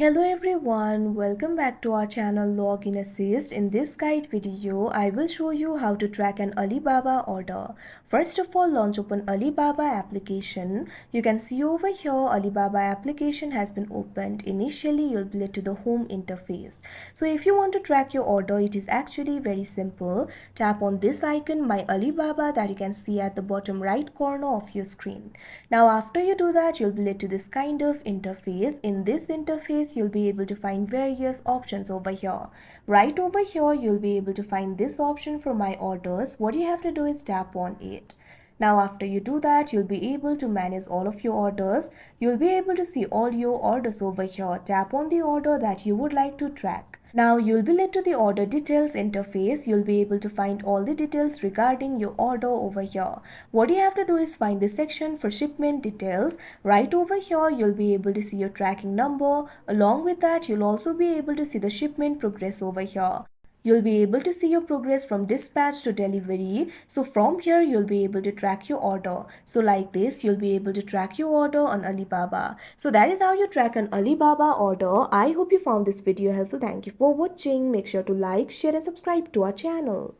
Hello everyone, welcome back to our channel Login Assist. In this guide video, I will show you how to track an Alibaba order. First of all, launch open Alibaba application. You can see over here Alibaba application has been opened. Initially, you'll be led to the home interface. So if you want to track your order, it is actually very simple. Tap on this icon, My Alibaba, that you can see at the bottom right corner of your screen. Now after you do that, you'll be led to this kind of interface. In this interface, you'll be able to find various options over here. Right over here, you'll be able to find this option for my orders. What you have to do is tap on it. Now after you do that, you'll be able to manage all of your orders. You'll be able to see all your orders over here. Tap on the order that you would like to track. Now you'll be led to the order details interface. You'll be able to find all the details regarding your order over here. What you have to do is find the section for shipment details. Right over here, you'll be able to see your tracking number. Along with that, you'll also be able to see the shipment progress over here. You'll be able to see your progress from dispatch to delivery. So from here, you'll be able to track your order. So like this, you'll be able to track your order on Alibaba. So that is how you track an Alibaba order. I hope you found this video helpful. Thank you for watching. Make sure to like, share and subscribe to our channel.